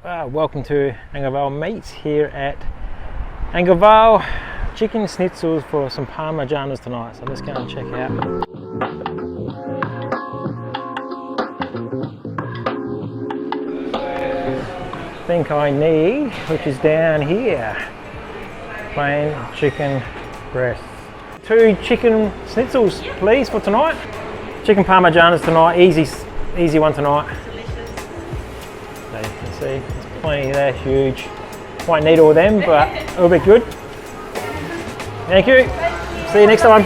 Welcome to Vale Meats here at Vale. Chicken schnitzels for some Parmigianas tonight, so let's go and check out. I think I need, which is down here, plain chicken breasts. 2 chicken schnitzels please for tonight. Chicken Parmigianas tonight, easy one tonight. So you can see there's plenty there, huge. Won't need all of them, but it'll be good. Thank you. See you next time.